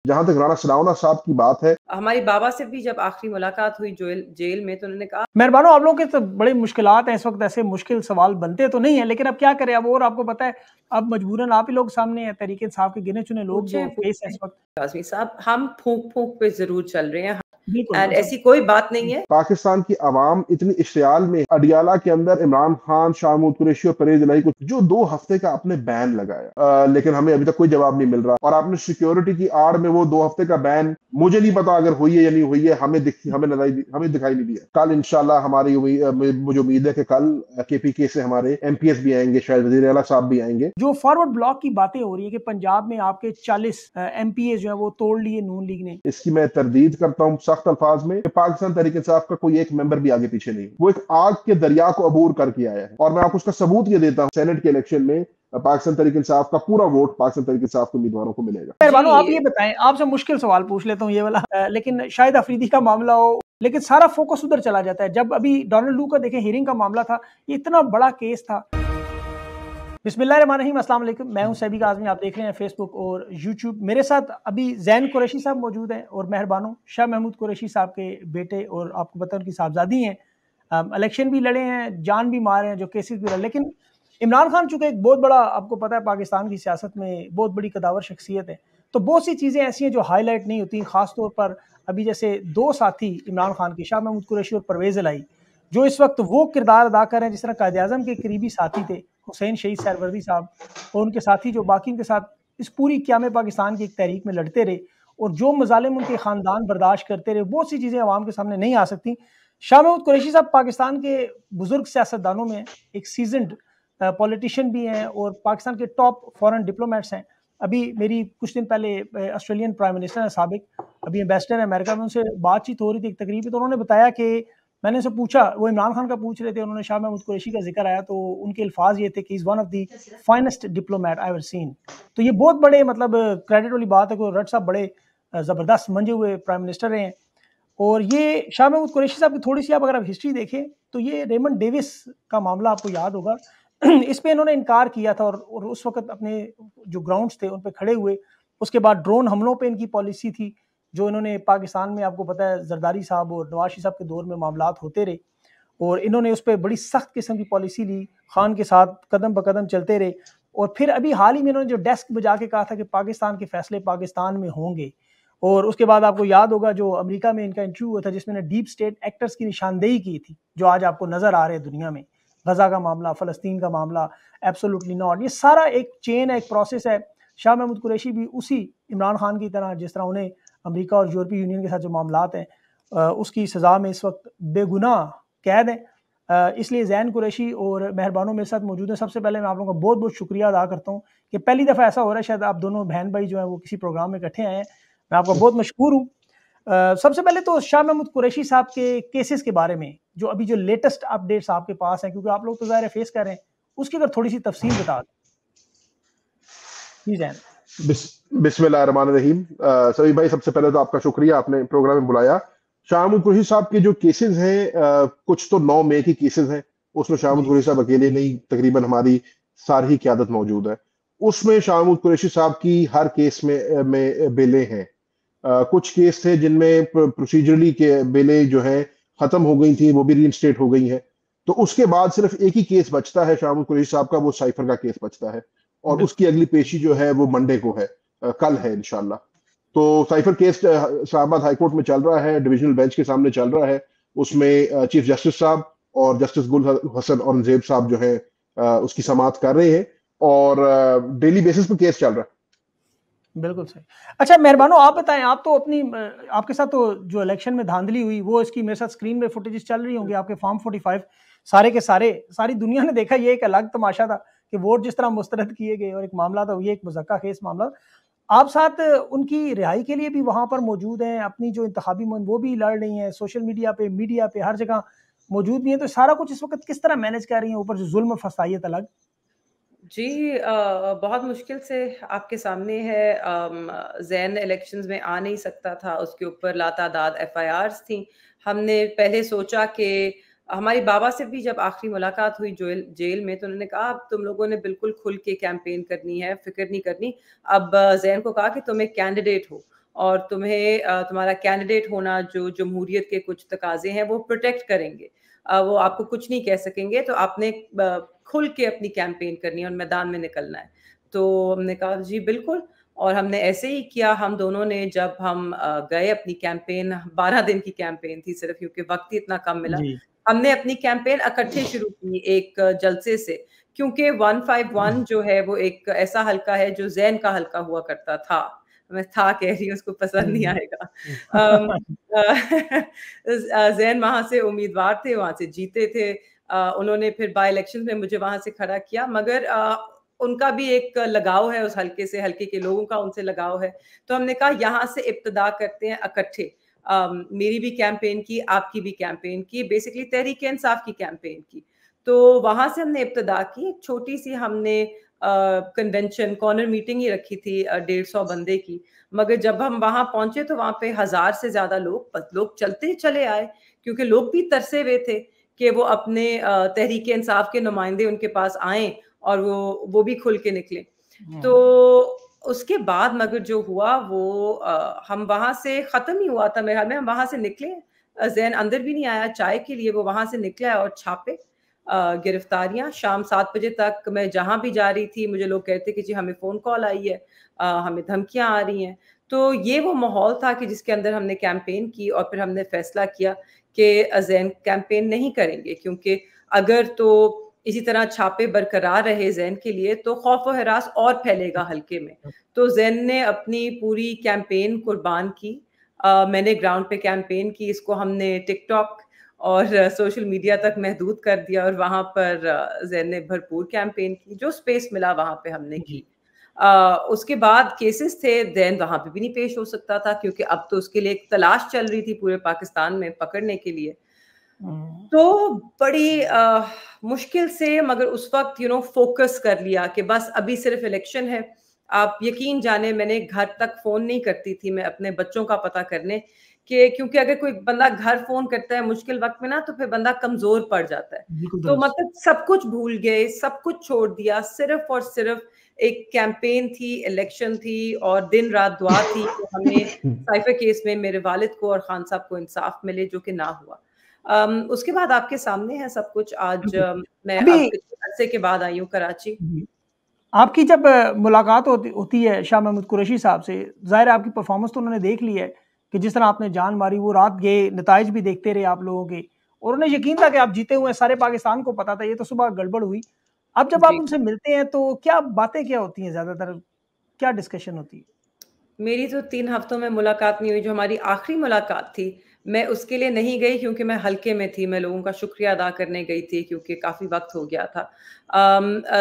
जहां तक राणा सनाउल्लाह साहब की बात है, हमारी बाबा से भी जब आखिरी मुलाकात हुई जेल में, तो उन्होंने कहा, मेहरबानो आप लोगों के तो बड़ी मुश्किलात हैं इस वक्त, ऐसे मुश्किल सवाल बनते तो नहीं है, लेकिन अब क्या करें। अब और आपको पता है, अब मजबूरन आप ही लोग सामने हैं, तहरीक इंसाफ के गिने चुने लोग जो फेस है इस वक्त। काज़मी साहब, हम फूंक फूंक पे जरूर चल रहे हैं, बिल्कुल ऐसी कोई बात नहीं है। पाकिस्तान की आवाम इतनी इश्तियाल में, अडियाला के अंदर इमरान खान, शाह महमूद कुरैशी और परवेज इलाही को जो 2 हफ्ते का आपने बैन लगाया, लेकिन हमें अभी तक कोई जवाब नहीं मिल रहा। और आपने सिक्योरिटी की आड़ में वो 2 हफ्ते का बैन, मुझे नहीं पता अगर हुई है या नहीं हुई है, हमें दिखाई नहीं दिया। कल इंशाल्लाह हमारी मुझे उम्मीद है कि कल केपीके से हमारे एमपीएस भी आएंगे, शायद वजीर आला साहब भी आएंगे। जो फॉरवर्ड ब्लॉक की बातें हो रही है कि पंजाब में आपके 40 एमपीए जो है वो तोड़ लिए नून लीग ने, इसकी मैं तरदीद करता हूँ सख्त अल्फाज में। पाकिस्तान तहरीक इंसाफ का कोई एक मेंबर भी आगे पीछे नहीं, वो एक आग के दरिया को अबूर करके आया है। और मैं आपको उसका सबूत ये देता हूँ, सेनेट के इलेक्शन में पाकिस्तान तहरीक इंसाफ का पूरा वोट पाकिस्तान तहरीक इंसाफ के उम्मीदवारों को मिलेगा। मेहरबानो आप ये बताएं, आपसे मुश्किल सवाल पूछ लेता हूँ ये वाला, लेकिन शायद अफरीदी का मामला हो, लेकिन सारा फोकस उधर चला जाता है। जब अभी डोनाल्ड लू का देखें हियरिंग का मामला था, ये इतना बड़ा केस था। बिस्मिल्लाहिर्रहमानिर्रहीम, अस्सलाम वालेकुम, मैं हूं सैबिक आज़मी, आप देख रहे हैं फेसबुक और यूट्यूब। मेरे साथ अभी जैन कुरैशी साहब मौजूद हैं और मेहरबानो शाह महमूद कुरैशी साहब के बेटे, और आपको पता है उनकी साहबजादी हैं। इलेक्शन भी लड़े हैं, जान भी मारे हैं, जो केसेस भी लड़े। लेकिन इमरान खान चूंकि एक बहुत बड़ा, आपको पता है पाकिस्तान की सियासत में बहुत बड़ी कदावर शख्सियत है, तो बहुत सी चीज़ें ऐसी हैं जो हाईलाइट नहीं होती, ख़ासतौर पर अभी जैसे 2 साथी इमरान खान के, शाह महमूद कुरैशी और परवेज इलाही, जो इस वक्त वो किरदार अदा कर रहे हैं जिस तरह कायद-ए-आज़म के करीबी साथी थे हुसैन शहीद सहरवर्दी साहब, और उनके साथी जो बाकी उनके साथ इस पूरी क़याम पाकिस्तान की एक तहरीक में लड़ते रहे, और जो मज़ालिम उनके ख़ानदान बर्दाश्त करते रहे, बहुत सी चीज़ें अवाम के सामने नहीं आ सकती। शाह महमूद कुरैशी साहब पाकिस्तान के बुजुर्ग सियासतदानों में एक सीजन्ड पॉलिटिशियन भी हैं और पाकिस्तान के टॉप फॉरेन डिप्लोमेट्स हैं। अभी मेरी कुछ दिन पहले ऑस्ट्रेलियन प्राइम मिनिस्टर हैं साबिक, अभी एम्बेसडर है अमेरिका में, उनसे बातचीत हो रही थी एक तकरीब में, तो उन्होंने बताया कि मैंने उनसे पूछा, वो इमरान खान का पूछ रहे थे, उन्होंने शाह महमूद कुरैशी का जिक्र आया, तो उनके अल्फाज ये थे कि is one of the finest diplomat I ever seen. तो ये बहुत बड़े मतलब क्रेडिट वाली बात है कि रट साहब बड़े ज़बरदस्त मंजे हुए प्राइम मिनिस्टर रहे हैं। और ये शाह महमूद कुरैशी साहब की थोड़ी सी अगर आप हिस्ट्री देखें, तो ये रेमंड डेविस का मामला आपको याद होगा, इस पे इन्होंने इनकार किया था, और उस वक्त अपने जो ग्राउंड्स थे उन पे खड़े हुए। उसके बाद ड्रोन हमलों पे इनकी पॉलिसी थी, जो इन्होंने पाकिस्तान में, आपको पता है जरदारी साहब और नवाज शरीफ साहब के दौर में मामलात होते रहे, और इन्होंने उस पर बड़ी सख्त किस्म की पॉलिसी ली, खान के साथ कदम ब कदम चलते रहे। और फिर अभी हाल ही में इन्होंने जो डेस्क बजा के कहा था कि पाकिस्तान के फैसले पाकिस्तान में होंगे, और उसके बाद आपको याद होगा जो अमेरिका में इनका इंटरव्यू हुआ था जिसमें डीप स्टेट एक्टर्स की निशानदेही की थी, जो आज आपको नज़र आ रहे हैं दुनिया में। गजा का मामला, फ़लस्तीन का मामला, एब्सोल्युटली नॉट, ये सारा एक चेन है, एक प्रोसेस है। शाह महमूद कुरैशी भी उसी इमरान खान की तरह, जिस तरह उन्हें अमेरिका और यूरोपीय यूनियन के साथ जो मामलात हैं, उसकी सज़ा में इस वक्त बेगुनाह कैद हैं। इसलिए जैन कुरैशी और मेहरबानों मेरे साथ मौजूद हैं। सबसे पहले मैं आप लोगों का बहुत बहुत शुक्रिया अदा करता हूँ कि पहली दफ़ा ऐसा हो रहा है शायद आप दोनों बहन भाई जो हैं वो किसी प्रोग्राम में इकट्ठे आए हैं। मैं आपका बहुत मशकूर हूँ। सबसे पहले तो शाह महमूद कुरैशी साहब के केसेस के बारे में जो अभी जो लेटेस्ट अपडेट्स आपके पास हैं, क्योंकि आप लोग तो ज़ाहिर है फेस कर रहे हैं, उसकी अगर थोड़ी सी तफसील बता दें। जी जैन। बिस्मिल्लाहिर्रहमानिर्रहीम। सभी भाई, सबसे पहले तो आपका शुक्रिया, आपने प्रोग्राम में बुलाया। शाह महमूद कुरैशी साहब के जो केसेस हैं, कुछ तो 9 मई की केसेस हैं, उसमें शाह महमूद कुरैशी साहब अकेले नहीं, तकरीबन हमारी सारी क़यादत मौजूद है। उसमें शाह महमूद कुरैशी साहब की हर केस में बेलें हैं। कुछ केस थे जिनमें प्रोसीजरली के बेलें जो है खत्म हो गई थी, वो भी रीइंस्टेट हो गई हैं। तो उसके बाद सिर्फ एक ही केस बचता है शाह महमूद कुरैशी साहब का, वो साइफर का केस बचता है, और उसकी अगली पेशी जो है वो मंडे को है, कल है इंशाल्लाह। तो cipher case Islamabad high court में चल रहा है, डिविजनल बेंच के सामने चल रहा है। उसमें चीफ जस्टिस साहब और जस्टिस गुल हसन औरंगजेब साहब जो है उसकी समाअत कर रहे हैं, और डेली बेसिस पे केस चल रहा है। बिल्कुल सही। अच्छा मेहरबानो आप बताएं, आप तो अपनी आपके साथ तो जो इलेक्शन में धांधली हुई वो इसकी मेरे साथ स्क्रीन में फुटेजेस चल रही होंगी, आपके फॉर्म 45 सारे के सारे सारी दुनिया ने देखा। ये एक अलग तमाशा था कि वोट जिस तरह मुस्तरद किए गए, और एक मामला था, ये एक मुज़क्का केस मामला। आप साथ उनकी रिहाई के लिए भी वहाँ पर मौजूद हैं, अपनी जो इंतखाबी मुहिम वो भी लड़ रही हैं, सोशल मीडिया पे, मीडिया पे, हर जगह मौजूद भी है। तो सारा कुछ इस वक्त किस तरह मैनेज कर रही हैं, ऊपर से जुल्म फसाइयत अलग? जी, बहुत मुश्किल से आपके सामने है। ज़ैन इलेक्शंस में आ नहीं सकता था, उसके ऊपर लातादाद एफआईआर्स थी। हमने पहले सोचा कि हमारी बाबा से भी जब आखिरी मुलाकात हुई जेल में, तो उन्होंने कहा अब तुम लोगों ने बिल्कुल खुल के कैंपेन करनी है, फिक्र नहीं करनी। अब ज़ैन को कहा कि तुम एक कैंडिडेट हो, और तुम्हें तुम्हारा कैंडिडेट होना जो जमहूरियत के कुछ तकाजे हैं वो प्रोटेक्ट करेंगे, वो आपको कुछ नहीं कह सकेंगे, तो आपने खुल के अपनी कैंपेन करनी है और मैदान में निकलना है। तो हमने कहा जी बिल्कुल, और हमने ऐसे ही किया। हम दोनों ने जब हम गए अपनी कैंपेन, 12 दिन की कैंपेन थी सिर्फ, क्योंकि वक्त ही इतना कम मिला, हमने अपनी कैंपेन इकट्ठे शुरू की एक जलसे से, क्योंकि 151 जो है वो एक ऐसा हल्का है जो ज़ैन का हल्का हुआ करता था। मैं था कह रही हूँ, उसको पसंद नहीं आएगा। ज़ैन वहाँ से उम्मीदवार थे, वहाँ से जीते थे। उन्होंने फिर बाय इलेक्शन में मुझे वहाँ से खड़ा किया, मगर उनका भी एक लगाव है उस हल्के से, हल्के के लोगों का उनसे लगाव है। तो हमने कहा यहाँ से इब्तिदा करते हैं इकट्ठे। मेरी भी कैंपेन की, आपकी भी कैंपेन की, बेसिकली तहरीक-ए-इंसाफ की कैंपेन की। तो वहाँ से हमने इब्तिदा की, एक छोटी सी हमने कन्वेंशन कॉर्नर मीटिंग ही रखी थी 150 बंदे की, मगर जब हम वहाँ पहुंचे तो वहाँ पे 1000 से ज्यादा लोग चलते चले आए, क्योंकि लोग भी तरसे हुए थे कि वो अपने तहरीक इंसाफ के नुमाइंदे उनके पास आए और वो भी खुल के निकले। तो उसके बाद मगर जो हुआ वो हम वहां से खत्म ही हुआ था मेरे ख्याल में, हम वहां से निकले, ज़ैन अंदर भी नहीं आया चाय के लिए, वो वहां से निकला और छापे, गिरफ्तारियां। शाम 7 बजे तक मैं जहां भी जा रही थी मुझे लोग कहते कि जी हमें फ़ोन कॉल आई है, हमें धमकियां आ रही हैं। तो ये वो माहौल था कि जिसके अंदर हमने कैंपेन की और फिर हमने फैसला किया कि ज़ैन कैंपेन नहीं करेंगे, क्योंकि अगर तो इसी तरह छापे बरकरार रहे ज़ैन के लिए तो खौफ व हरास और फैलेगा हल्के में। तो ज़ैन ने अपनी पूरी कैंपेन कुर्बान की। मैंने ग्राउंड पे कैंपेन की, इसको हमने टिकटॉक और सोशल मीडिया तक महदूद कर दिया और वहाँ पर ज़ैन ने भरपूर कैंपेन की, जो स्पेस मिला वहाँ पे हमने की। उसके बाद केसेस थे, ज़ैन वहाँ पे भी नहीं पेश हो सकता था, क्योंकि अब तो उसके लिए एक तलाश चल रही थी पूरे पाकिस्तान में पकड़ने के लिए। तो बड़ी मुश्किल से, मगर उस वक्त फोकस कर लिया कि बस अभी सिर्फ इलेक्शन है। आप यकीन जाने मैंने घर तक फोन नहीं करती थी मैं अपने बच्चों का पता करने कि, क्योंकि अगर कोई बंदा घर फोन करता है मुश्किल वक्त में ना, तो फिर बंदा कमजोर पड़ जाता है। तो मतलब सब कुछ भूल गए, सब कुछ छोड़ दिया, सिर्फ और सिर्फ एक कैंपेन थी, इलेक्शन थी और दिन रात दुआ थी कि हमें साइफर केस में मेरे वालिद को और खान साहब को इंसाफ मिले, जो कि ना हुआ। उसके बाद आपके सामने है सब कुछ। आज मैं अब अरसे के बाद आई हूँ कराची। आपकी जब मुलाकात होती है शाह महमूद कुरैशी साहब से, जाहिर है आपकी परफॉर्मेंस तो उन्होंने देख ली है कि जिस तरह आपने जान मारी, वो रात गए, नताइज भी देखते रहे आप लोगों के, और उन्हें यकीन था कि आप जीते हुए, सारे पाकिस्तान को पता था। ये तो सुबह गड़बड़ हुई। अब जब आप उनसे मिलते हैं तो क्या बातें क्या होती हैं, ज्यादातर क्या डिस्कशन होती है? मेरी तो 3 हफ्तों में मुलाकात नहीं हुई। जो हमारी आखिरी मुलाकात थी, मैं उसके लिए नहीं गई क्योंकि मैं हल्के में थी, मैं लोगों का शुक्रिया अदा करने गई थी क्योंकि काफ़ी वक्त हो गया था।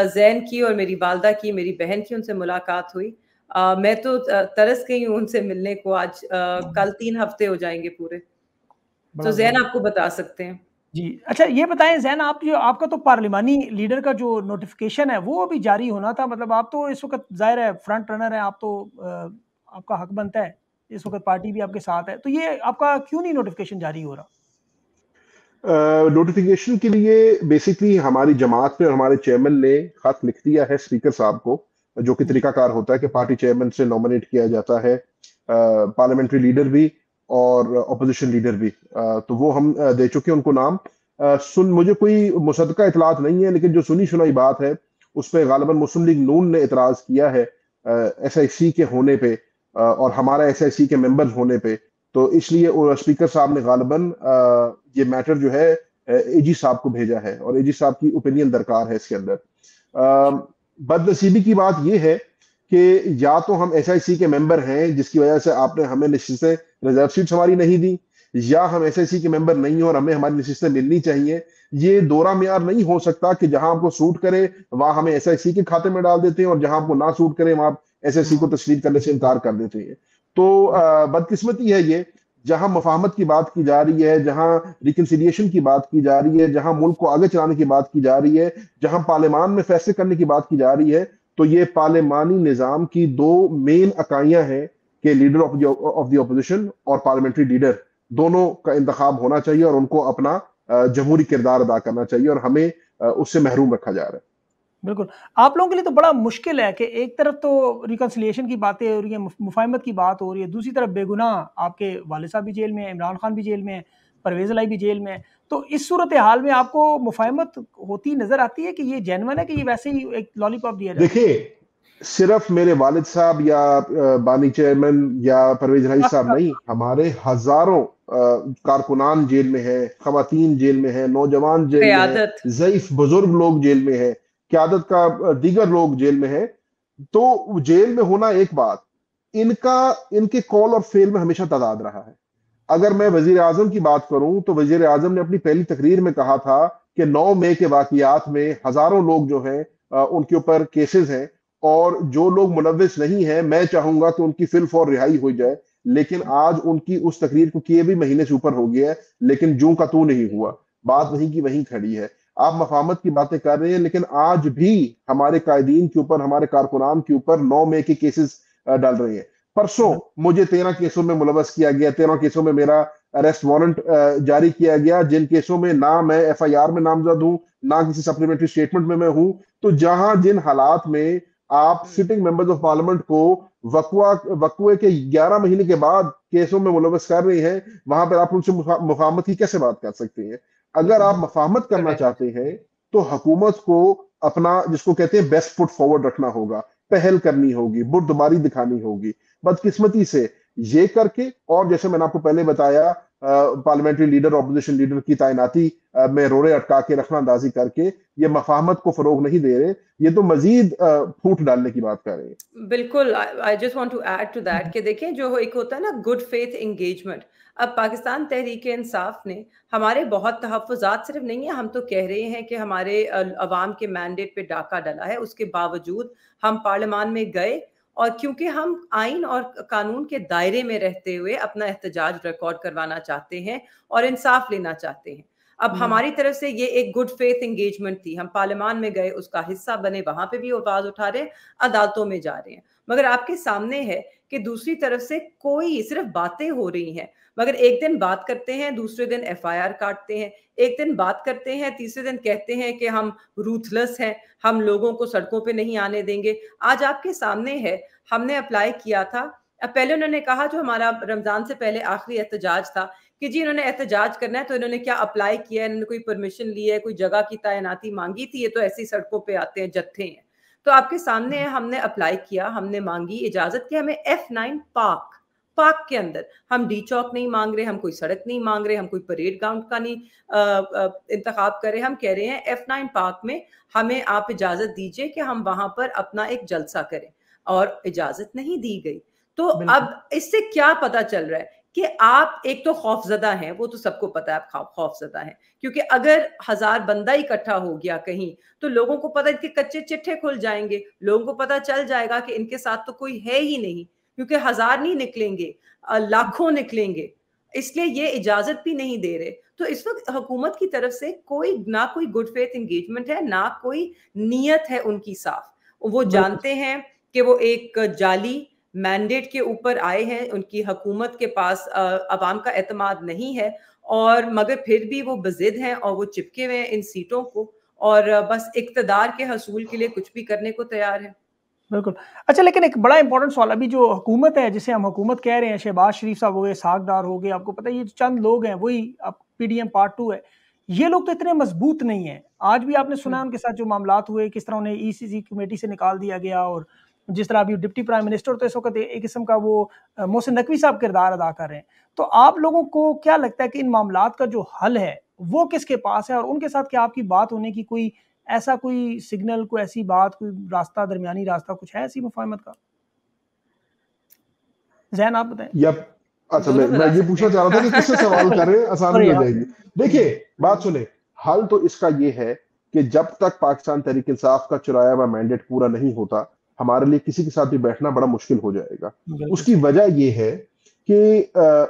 ज़ैन की और मेरी वालदा की, मेरी बहन की उनसे मुलाकात हुई। मैं तो तरस गई हूँ उनसे मिलने को। आज कल 3 हफ्ते हो जाएंगे पूरे। तो ज़ैन आपको बता सकते हैं। जी, अच्छा ये बताएं ज़ैन, आप जो आपका तो पार्लिमानी लीडर का जो नोटिफिकेशन है वो अभी जारी होना था, मतलब आप तो इस वक्त जाहिर है फ्रंट रनर हैं, आप तो आपका हक बनता है, इस वक्त पार्टी भी आपके साथ है, तो ये आपका क्यों नहीं नोटिफिकेशन जारी हो रहा? नोटिफिकेशन के लिए बेसिकली हमारी जमात में हमारे चेयरमैन ने खत लिख दिया है स्पीकर साहब को, जो कि तरीकाकार होता है कि पार्टी चेयरमैन से नॉमिनेट किया जाता है पार्लियामेंट्री लीडर भी और अपोजिशन लीडर भी। तो वो हम दे चुके हैं उनको नाम। मुझे कोई मुसद्दका इतलात नहीं है, लेकिन जो सुनी सुनाई बात है उस पर गालिबन मुस्लिम लीग नून ने इतराज किया है SIC के होने पे और हमारा SIC के मेंबर्स होने पे। तो इसलिए स्पीकर साहब ने गालिबन ये मैटर जो है AG साहब को भेजा है और AG साहब की ओपिनियन दरकार है इसके अंदर। बदनसीबी की बात यह है कि या तो हम SIC के मेंबर हैं जिसकी वजह से आपने हमें निश्चितें रिजर्व सीट्स हमारी नहीं दी, या हम SIC के मेंबर नहीं हो और हमें हमारी निश्चितें मिलनी चाहिए। ये दोहरा मियार नहीं हो सकता कि जहां आपको सूट करे वहां हमें SIC के खाते में डाल देते हैं और जहां आपको ना सूट करे वहां आप SIC को तस्लीम करने से इनकार कर देते हैं। तो बदकिस्मती है ये, जहां मुफाहमत की बात की जा रही है, जहां रिकंसिलिएशन की बात की जा रही है, जहां मुल्क को आगे चलाने की बात की जा रही है, जहां पार्लियामान में फैसले करने की बात की जा रही है, तो ये पार्लियामानी निजाम की 2 मेन अकाइयां हैं कि लीडर ऑफ द ऑपोजिशन और पार्लियामेंट्री लीडर दोनों का इंतखाब होना चाहिए और उनको अपना जमहूरी किरदार अदा करना चाहिए, और हमें उससे महरूम रखा जा रहा है। बिल्कुल। आप लोगों के लिए तो बड़ा मुश्किल है कि एक तरफ तो रिकंसिलिएशन की बातें हो रही हैं, मुफ़ाहिमत की बात हो रही है, दूसरी तरफ बेगुनाह आपके वालिद साहब भी जेल में हैं, इमरान खान भी जेल में हैं, परवेज़ इलाही भी जेल में है। तो इस सूरत-ए-हाल में आपको मुफ़ाहिमत होती नज़र आती है कि ये जेन्युइन है कि ये वैसे ही एक लॉलीपॉप दिया जा रहा है? देखिए, सिर्फ मेरे वालिद साहब या बानी चेयरमैन या परवेज इलाही साहब नहीं, हमारे हजारों कारकुनान जेल में हैं, खवातीन जेल में हैं, नौजवान जेल में हैं, क़यादत। ज़ईफ़ बुजुर्ग लोग जेल में हैं, क़यादत का दीगर लोग जेल में हैं। तो जेल में होना एक बात, इनका इनके कॉल और फेल में हमेशा तज़ाद रहा है। अगर मैं वज़ीर आज़म की बात करूं तो वज़ीर आज़म ने अपनी पहली तकरीर में कहा था कि 9 मई के वाक़ियात में हजारों लोग जो हैं उनके ऊपर केसेस हैं और जो लोग मुलव्विस नहीं हैं मैं चाहूंगा कि उनकी फिल फॉर रिहाई हो जाए। लेकिन आज उनकी उस तकरीर को किए भी महीने से ऊपर हो गया है, लेकिन जूं का तू नहीं हुआ। बात वहीं की वहीं खड़ी है। आप मफाहमत की बातें कर रहे हैं, लेकिन आज भी हमारे कायदीन के ऊपर, हमारे कारकुनान के ऊपर 9 मई के केसेस डाल रहे हैं। परसों मुझे 13 केसों में मुलवस किया गया, 13 केसों में मेरा अरेस्ट वारंट जारी किया गया, जिन केसों में ना मैं एफआईआर में नामजद हूं, ना किसी सप्लीमेंट्री स्टेटमेंट में मैं हूं। तो जहां जिन हालात में आप सिटिंग मेंबर्स ऑफ पार्लियामेंट को वकवे के 11 महीने के बाद केसों में मुलवस कर रहे हैं, वहां पर आप उनसे मुफाहमत की कैसे बात कर सकते हैं? अगर आप मुफाहमत करना चाहते हैं तो हुकूमत को अपना, जिसको कहते हैं, बेस्ट फुट फॉरवर्ड रखना होगा, पहल करनी होगी, बुर्दबारी दिखानी होगी। बदकिस्मती से ये करके, और जैसे मैंने आपको पहले बताया, पार्लियामेंट्री लीडर, ऑपोजिशन लीडर की तैनाती में रोड़े अटका के, रखना अंदाजी करके ये मफाहमत को फरोग नहीं दे रहे, ये तो मजीद फूट डालने की बात कर रहे हैं। बिल्कुल, I just want to add to that कि देखिए जो एक होता है ना गुड फेथ एंगेजमेंट, अब पाकिस्तान तहरीक-ए-इंसाफ ने हमारे बहुत तहफ़्फ़ुज़ात सिर्फ नहीं है, हम तो कह रहे हैं कि हमारे अवाम के मैंडेट पे डाका डला है, उसके बावजूद हम पार्लियामान में गए और क्योंकि हम आइन और कानून के दायरे में रहते हुए अपना एहतजाज रिकॉर्ड करवाना चाहते हैं और इंसाफ लेना चाहते हैं। अब हमारी तरफ से ये एक गुड फेथ एंगेजमेंट थी, हम पार्लियामान में गए, उसका हिस्सा बने, वहां पे भी आवाज उठा रहे हैं, अदालतों में जा रहे हैं। मगर आपके सामने है कि दूसरी तरफ से कोई सिर्फ बातें हो रही हैं, मगर एक दिन बात करते हैं, दूसरे दिन एफआईआर काटते हैं, एक दिन बात करते हैं, तीसरे दिन कहते हैं कि हम रूथलेस हैं, हम लोगों को सड़कों पे नहीं आने देंगे। आज आपके सामने है, हमने अप्लाई किया था, पहले उन्होंने कहा जो हमारा रमजान से पहले आखिरी एहतजाज था कि जी इन्होंने एहतजाज करना है, तो इन्होंने क्या अप्लाई किया है, इन्होंने कोई परमिशन ली है, कोई जगह की तैनाती मांगी थी, ये तो ऐसी सड़कों पे आते हैं, जत्थे हैं। तो आपके सामने है, हमने अप्लाई किया, हमने मांगी इजाजत कि हमें F9 पार्क के अंदर, हम डी चौक नहीं मांग रहे, हम कोई सड़क नहीं मांग रहे, हम कोई परेड ग्राउंड का नहीं इंतखाब कर रहे, हम कह रहे हैं F9 पार्क में हमें आप इजाजत दीजिए कि हम वहां पर अपना एक जलसा करें, और इजाजत नहीं दी गई। तो अब इससे क्या पता चल रहा है कि आप एक तो खौफजदा हैं, वो तो सबको पता है आप खौफजदा हैं, क्योंकि अगर 1000 बंदा इकट्ठा हो गया कहीं, तो लोगों को पता है कि कच्चे चिट्ठे खुल जाएंगे, लोगों को पता चल जाएगा कि इनके साथ तो कोई है ही नहीं, क्योंकि 1000 नहीं निकलेंगे, लाखों निकलेंगे, इसलिए ये इजाजत भी नहीं दे रहे। तो इस वक्त हुकूमत की तरफ से ना कोई गुड फेथ एंगेजमेंट है, ना कोई नीयत है उनकी साफ। वो जानते हैं कि वो एक जाली मैंडेट के ऊपर आए हैं, उनकी हुकूमत के पास अवाम का एतमाद नहीं है, और मगर फिर भी वो बज़िद हैं और वो चिपके हुए हैं इन सीटों को, और बस इक़्तिदार के हसूल के लिए कुछ भी करने को तैयार है। बिल्कुल। अच्छा, लेकिन एक बड़ा इंपॉर्टेंट सवाल, अभी जो हुकूमत है, जिसे हम हुकूमत कह रहे हैं, शहबाज शरीफ साहब हो गए, साग डार हो गए, आपको पता है ये चंद लोग हैं, वही अब पीडीएम पार्ट 2 है, ये लोग तो इतने मजबूत नहीं है। आज भी आपने सुना उनके साथ जो मामलात हुए, किस तरह उन्हें ईसीसी कमेटी से निकाल दिया गया, और जिस तरह अभी डिप्टी प्राइम मिनिस्टर तो इस वक्त एक किस्म का वो मोहसिन नकवी साहब किरदार अदा कर रहे हैं। तो आप लोगों को क्या लगता है कि इन मामलात का जो हल है वो किसके पास है, और उनके साथ क्या आपकी बात होने की कोई ऐसा कोई सिग्नल, कोई ऐसी बात, कोई रास्ता, दरमियानी रास्ता कुछ है ऐसी मुफाहमत का? ज़ैन आप बताएं। अच्छा, मैं ये पूछना चाह रहा था कि किससे सवाल कर रहे हैं, आसानी हो जाएगी। देखिए, बात सुने, हल तो इसका ये है कि जब तक पाकिस्तान तहरीक इंसाफ का चुराया हुआ मैंडेट पूरा नहीं होता, हमारे लिए किसी के साथ भी बैठना बड़ा मुश्किल हो जाएगा। उसकी वजह ये है कि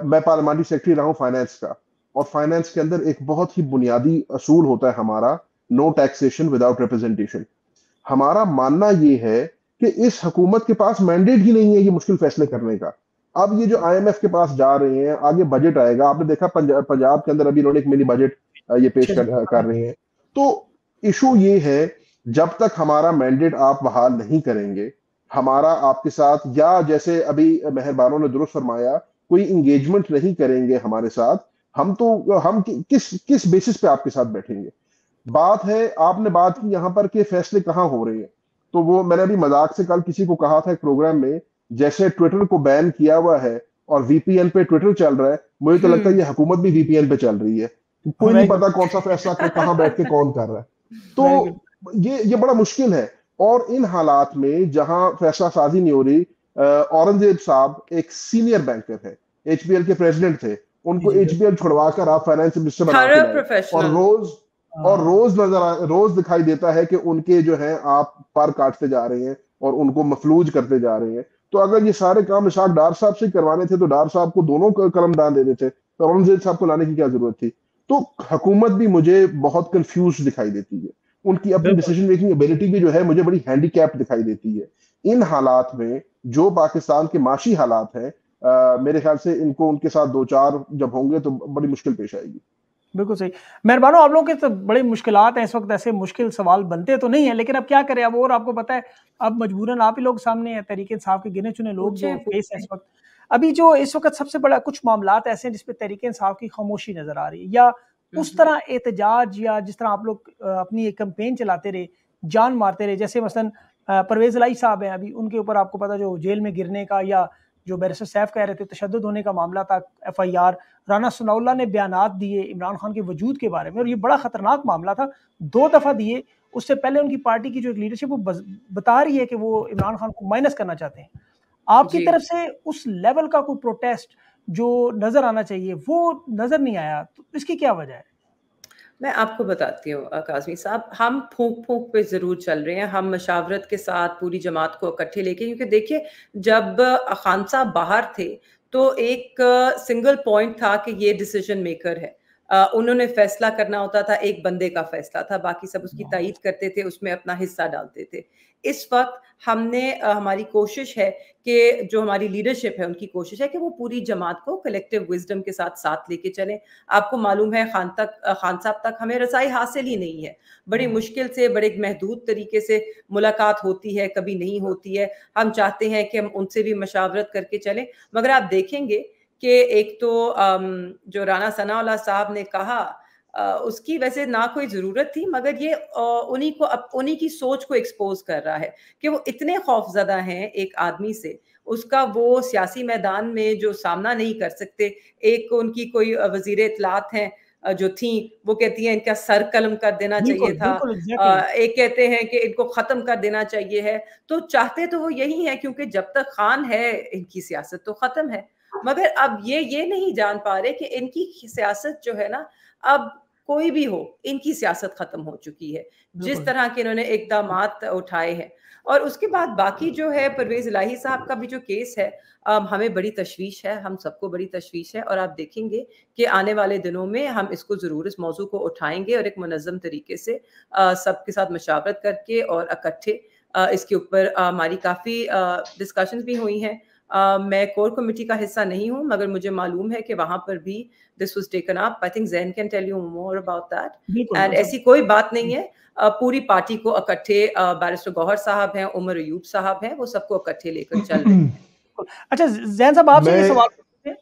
मैं पार्लियामेंट्री सेक्रेटरी रहा हूं फाइनेंस का, और फाइनेंस के अंदर एक बहुत ही बुनियादी असूल होता है हमारा, नो टैक्सेशन विदाउट रिप्रेजेंटेशन। हमारा मानना ये है कि इस हुकूमत के पास मैंडेट ही नहीं है ये मुश्किल फैसले करने का। अब ये जो आईएमएफ के पास जा रहे हैं, आगे बजट आएगा, आपने देखा पंजाब के अंदर अभी इन्होंने एक मिनी बजट ये पेश कर रहे हैं। तो इशू ये है, जब तक हमारा मैंडेट आप बहाल नहीं करेंगे, हमारा आपके साथ, या जैसे अभी मेहरबानों ने दुरुस्त फरमाया, कोई इंगेजमेंट नहीं करेंगे हमारे साथ, हम किस किस बेसिस पे आपके साथ बैठेंगे? बात है, आपने बात की यहाँ पर कि फैसले कहाँ हो रहे हैं, तो वो मैंने अभी मजाक से कल किसी को कहा था एक प्रोग्राम में, जैसे ट्विटर को बैन किया हुआ है और वीपीएन पे ट्विटर चल रहा है, मुझे तो लगता है ये हुकूमत भी वीपीएन पे चल रही है, कोई नहीं पता कौन सा फैसला कहाँ बैठ के कौन कर रहा है। तो ये बड़ा मुश्किल है। और इन हालात में जहां फैसला साजी नहीं हो रही, औरंगजेब साहब एक सीनियर बैंकर है, एचबीएल के प्रेसिडेंट थे, उनको एचबीएल छुड़वाकर आप फाइनेंस मिनिस्टर बना के लाए, और रोज दिखाई देता है कि उनके जो है आप पर काटते जा रहे हैं और उनको मफलूज करते जा रहे हैं। तो अगर ये सारे काम इशाक डार साहब से करवाने थे तो डार साहब को दोनों कलमदान दे देते, तो औरंगजेब साहब को लाने की क्या जरूरत थी? तो हुकूमत भी मुझे बहुत कंफ्यूज दिखाई देती है, उनकी अपनी डिसीजन मेकिंग एबिलिटी भी जो है मुझे बड़ी हैंडीकैप दिखाई देती है। इन हालात में जो पाकिस्तान के माशी हालात हैं, मेरे ख्याल से इनको उनके साथ दो चार जब होंगे तो बड़ी मुश्किल पेश आएगी। बिल्कुल सही। मेहरबानो, आप लोगों के तो बड़ी मुश्किलात हैं इस वक्त, ऐसे मुश्किल सवाल बनते तो नहीं है, लेकिन अब क्या करें, अब और आपको पता है अब मजबूरन आप ही लोग सामने हैं, तहरीक इंसाफ के गिने चुने लोग जो फेस है इस वक्त। अभी जो इस वक्त सबसे बड़ा कुछ मामलात ऐसे हैं जिसपे तहरीक इंसाफ की खामोशी नजर आ रही है, या उस तरह एहतजाज, या जिस तरह आप लोग अपनी एक कैंपेन चलाते रहे, जान मारते रहे, जैसे मसलन परवेज इलाही साहब हैं, अभी उनके ऊपर आपको पता जो जेल में गिरने का, या जो बैरिस्टर सैफ कह रहे थे तशद्दुद होने का मामला था, FIR, राना सनाउल्लाह ने बयानात दिए इमरान खान के वजूद के बारे में, और ये बड़ा खतरनाक मामला था, 2 दफा दिए। उससे पहले उनकी पार्टी की जो एक लीडरशिप वो बता रही है कि वो इमरान खान को माइनस करना चाहते हैं। आपकी तरफ से उस लेवल का कोई प्रोटेस्ट जो नजर आना चाहिए वो नजर नहीं आया, तो इसकी क्या वजह है? मैं आपको बताती हूँ काज़मी साहब, हम फूंक-फूंक पे ज़रूर चल रहे हैं, हम मशावरत के साथ पूरी जमात को इकट्ठे लेके, क्योंकि देखिए जब खान साहब बाहर थे, तो एक सिंगल पॉइंट था कि ये डिसीजन मेकर है। उन्होंने फैसला करना होता था, एक बंदे का फैसला था, बाकी सब उसकी तायीद करते थे, उसमें अपना हिस्सा डालते थे। इस वक्त हमने हमारी कोशिश है कि जो हमारी लीडरशिप है उनकी कोशिश है कि वो पूरी जमात को कलेक्टिव विजडम के साथ लेके चलें। आपको मालूम है खान साहब तक हमें रसाई हासिल ही नहीं है, बड़ी मुश्किल से, बड़े महदूद तरीके से मुलाकात होती है, कभी नहीं होती है। हम चाहते हैं कि हम उनसे भी मशावरत करके चलें, मगर आप देखेंगे कि एक तो जो राना सनाउल्लाह साहब ने कहा, उसकी वैसे ना कोई ज़रूरत थी, मगर ये उन्हीं की सोच को एक्सपोज़ कर रहा है कि वो इतने खौफज़दा हैं एक आदमी से, उसका वो सियासी मैदान में जो सामना नहीं कर सकते। एक उनकी कोई वज़ीर इत्तलात हैं जो थी, वो कहती हैं इनका सर कलम कर देना चाहिए था। एक कहते हैं कि इनको ख़त्म कर देना चाहिए है। तो चाहते तो वो यही है, क्योंकि जब तक खान है इनकी सियासत तो ख़त्म है। मगर अब ये नहीं जान पा रहे कि इनकी सियासत जो है ना, अब कोई भी हो, इनकी सियासत खत्म हो चुकी है, जिस तरह के इन्होंने इक़दामात उठाए हैं। और उसके बाद बाकी जो है परवेज़ इलाही साहब का भी जो केस है, हमें बड़ी तशवीश है, हम सबको बड़ी तशवीश है, और आप देखेंगे कि आने वाले दिनों में हम इसको ज़रूर इस मौजू को उठाएंगे और एक मुनज़्ज़म तरीके से सबके साथ मशावरत करके और इकट्ठे इसके ऊपर हमारी काफ़ी डिस्कशंस भी हुई हैं। मैं कोर कमेटी का हिस्सा नहीं हूँ, मगर मुझे मालूम है कि वहाँ पर भी this was taken up. I think Zain can tell you more about that. And ऐसी कोई बात नहीं है, पूरी पार्टी को इकट्ठे, बैरिस्टर गौहर साहब हैं, उमर अयूब साहब हैं, वो सबको इकट्ठे लेकर चल रहे हैं। अच्छा ज़ैन साहब, आपसे ये सवाल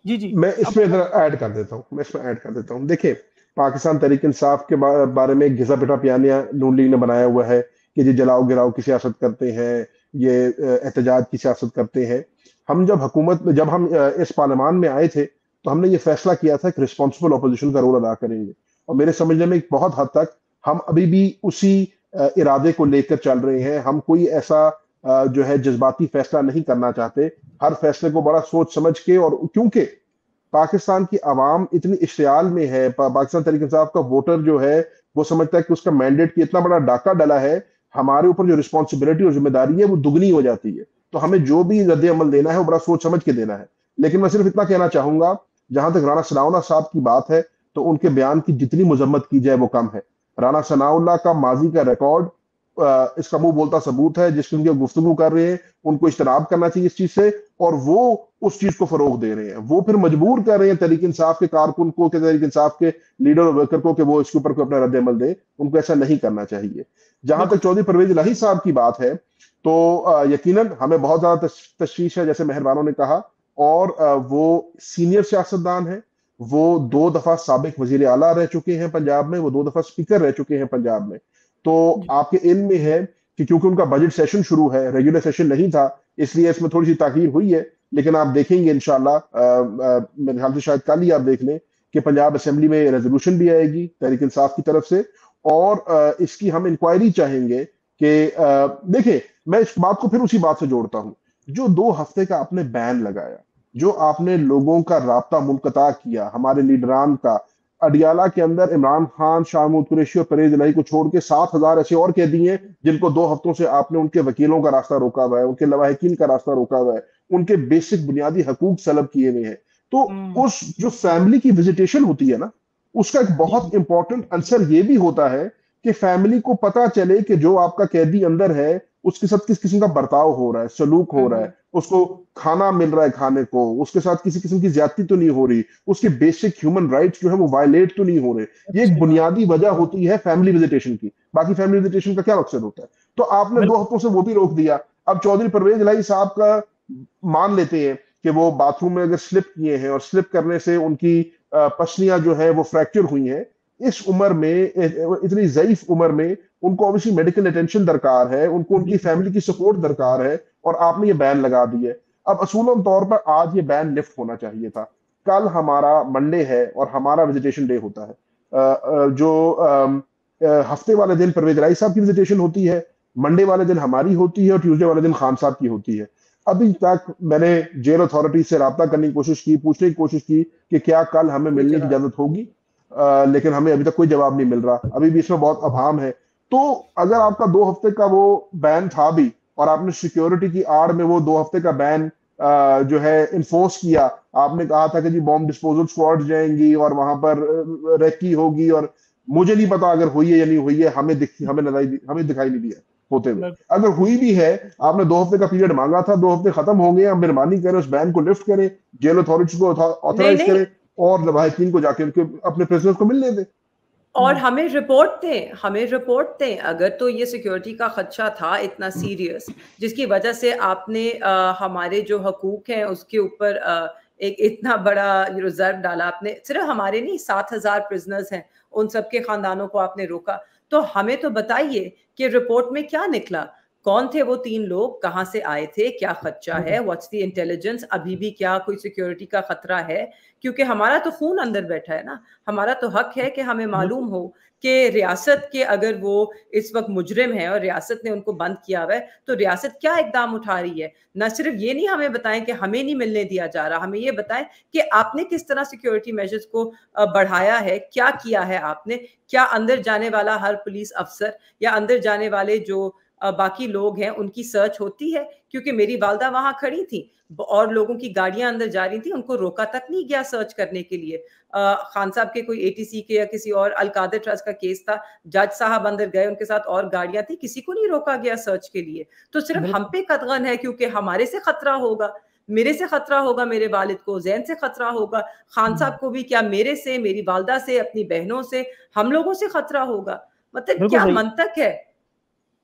जी मैं इसमें ऐड कर देता हूँ। देखिए, पाकिस्तान तहरीक इंसाफ के बारे में घिसा पिटा बयानिया नून लीग ने बनाया हुआ है कि ये जलाओ गिराओ की सियासत करते हैं, ये एहतजाज की सियासत करते हैं। जब हम इस पार्लियामान में आए थे तो हमने ये फैसला किया था कि रिस्पॉन्सिबल अपोजिशन का रोल अदा करेंगे, और मेरे समझने में बहुत हद तक हम अभी भी उसी इरादे को लेकर चल रहे हैं। हम कोई ऐसा जो है जज्बाती फैसला नहीं करना चाहते, हर फैसले को बड़ा सोच समझ के, और क्योंकि पाकिस्तान की आवाम इतनी इश्तियाल में है, पाकिस्तान तहरीक इंसाफ का वोटर जो है वो समझता है कि उसका मैंडेट की इतना बड़ा डाका डला है, हमारे ऊपर जो रिस्पॉन्सिबिलिटी और जिम्मेदारी है वो दुगनी हो जाती है। तो हमें जो भी रद्द अमल देना है वो बड़ा सोच समझ के देना है। लेकिन मैं सिर्फ इतना कहना चाहूंगा, जहां तक राना सनाउल्लाह साहब की बात है, तो उनके बयान की जितनी मजम्मत की जाए वो कम है। राना सनाउल्लाह का माजी का रिकॉर्ड इसका मुंह बोलता सबूत है, जिसकी उनकी गुफ्तगू कर रहे हैं उनको इज्तनाब करना चाहिए इस चीज से, और वो उस चीज को फरोग दे रहे हैं। वो फिर मजबूर कर रहे हैं तहरीक इंसाफ के कारकुन को, कि तहरीक इंसाफ के लीडर और वर्कर को, कि वो इसके ऊपर कोई अपना रद्द अमल दे। उनको ऐसा नहीं करना चाहिए। जहां तक चौधरी परवेज इलाही साहब की बात है, तो यकीनन हमें बहुत ज्यादा तशवीश है, जैसे मेहरबानों ने कहा, और वो सीनियर सियासतदान है। वो 2 दफा साबिक वजीर आला रह चुके हैं पंजाब में, वो 2 दफा स्पीकर रह चुके हैं पंजाब में। तो आपके इल्म में है कि क्योंकि उनका बजट सेशन शुरू है, रेगुलर सेशन नहीं था, इसलिए इसमें थोड़ी सी ताखीर हुई है। लेकिन आप देखेंगे इंशाल्लाह, मेरे ख्याल से शायद कल ही आप देख लें कि पंजाब असेंबली में रेजोल्यूशन भी आएगी तहरीक इंसाफ की तरफ से, और इसकी हम इंक्वायरी चाहेंगे कि देखिए, मैं इस बात को फिर उसी बात से जोड़ता हूं, जो 2 हफ्ते का आपने बैन लगाया, जो आपने लोगों का राब्ता मुनक़ता किया, हमारे लीडरान का, अडियाला के अंदर इमरान खान, शाह महमूद कुरैशी और परवेज इलाही को छोड़ के 7,000 ऐसे और कैदी हैं जिनको 2 हफ्तों से आपने उनके वकीलों का रास्ता रोका हुआ है, उनके लवाहिकीन का रास्ता रोका हुआ है, उनके बेसिक बुनियादी हकूक सलब किए हुए हैं। तो उस जो फैमिली की विजिटेशन होती है ना, उसका एक बहुत इंपॉर्टेंट आंसर ये भी होता है कि फैमिली को पता चले कि जो आपका कैदी अंदर है उसके साथ किस किस्म का बर्ताव हो रहा है, सलूक हो रहा है, उसको खाना मिल रहा है खाने को, उसके साथ किसी किस्म की ज्यादती तो नहीं हो रही, उसके बेसिक ह्यूमन राइट्स जो है वो वायलेट तो नहीं हो रहे। ये एक बुनियादी वजह होती है फैमिली विजिटेशन की। बाकी फैमिली विजिटेशन का क्या मकसद होता है? तो आपने 2 हफ्तों से वो भी रोक दिया। अब चौधरी परवेज इलाही साहब का मान लेते हैं कि वो बाथरूम में अगर स्लिप किए हैं और स्लिप करने से उनकी पसलियां जो है वो फ्रैक्चर हुई हैं, इस उम्र में, इतनी ज़ईफ उम्र में, उनको ऑब्वियसली मेडिकल अटेंशन दरकार है, उनको उनकी फैमिली की सपोर्ट दरकार है, और आपने ये बैन लगा दी है। अब असूलन तौर पर आज ये बैन लिफ्ट होना चाहिए था। कल हमारा मंडे है और हमारा विजिटेशन डे होता है। जो हफ्ते वाले दिन परवेज इलाही साहब की विजिटेशन होती है, मंडे वाले दिन हमारी होती है, और ट्यूसडे वाले दिन खान साहब की होती है। अभी तक मैंने जेल अथॉरिटी से राब्ता करने की कोशिश की, पूछने की कोशिश की कि क्या कल हमें मिलने की इजाजत होगी, लेकिन हमें अभी तक कोई जवाब नहीं मिल रहा। अभी भी इसमें बहुत अभाम है। तो अगर आपका 2 हफ्ते का वो बैन था भी, और आपने सिक्योरिटी की आड़ में वो 2 हफ्ते का बैन जो है इन्फोर्स किया, आपने कहा था कि जी बॉम्ब डिस्पोजल स्क्वाड जाएंगी और वहां पर रेकी होगी, और मुझे नहीं पता अगर हुई है या नहीं हुई है, हमें दिखाई नहीं दिया होते हुए। अगर हुई भी है, आपने 2 हफ्ते का पीरियड मांगा था, 2 हफ्ते खत्म हो गए, आप मेहरबानी करें उस बैन को लिफ्ट करें, जेल अथॉरिटी को ऑथराइज करें, और लवाहिकीन को जाके उनके अपने प्रिजनर्स को मिलने दें, और हमें रिपोर्ट दें अगर तो ये सिक्योरिटी का खदशा था इतना सीरियस, जिसकी वजह से आपने हमारे जो हकूक हैं उसके ऊपर एक इतना बड़ा रिजर्व डाला। आपने सिर्फ हमारे नहीं, 7,000 प्रिजनर्स हैं, उन सबके खानदानों को आपने रोका। तो हमें तो बताइए कि रिपोर्ट में क्या निकला, कौन थे वो 3 लोग, कहाँ से आए थे, क्या खदशा है, व्हाट्स द इंटेलिजेंस, अभी भी क्या कोई सिक्योरिटी का खतरा है? क्योंकि हमारा तो खून अंदर बैठा है ना, हमारा तो हक है कि हमें मालूम हो कि रियासत के अगर वो इस वक्त मुजरिम है और रियासत ने उनको बंद किया हुआ है, तो रियासत क्या इकदाम उठा रही है। न सिर्फ ये नहीं हमें बताएं कि हमें नहीं मिलने दिया जा रहा, हमें ये बताएं कि आपने किस तरह सिक्योरिटी मेजर्स को बढ़ाया है, क्या किया है आपने, क्या अंदर जाने वाला हर पुलिस अफसर या अंदर जाने वाले जो बाकी लोग हैं उनकी सर्च होती है? क्योंकि मेरी वालदा वहां खड़ी थी और लोगों की गाड़ियां अंदर जा रही थी, उनको रोका तक नहीं गया सर्च करने के लिए। खान साहब के कोई एटीसी के या किसी और अलकादर ट्रस्ट का केस था, जज साहब अंदर गए, उनके साथ और गाड़ियां थी, किसी को नहीं रोका गया सर्च के लिए। तो सिर्फ हम पे कतगन है क्योंकि हमारे से खतरा होगा, मेरे से खतरा होगा, मेरे वालिद को, जैन से खतरा होगा, खान साहब को भी, क्या मेरे से, मेरी वालदा से, अपनी बहनों से, हम लोगों से खतरा होगा? मतलब क्या मंतक है?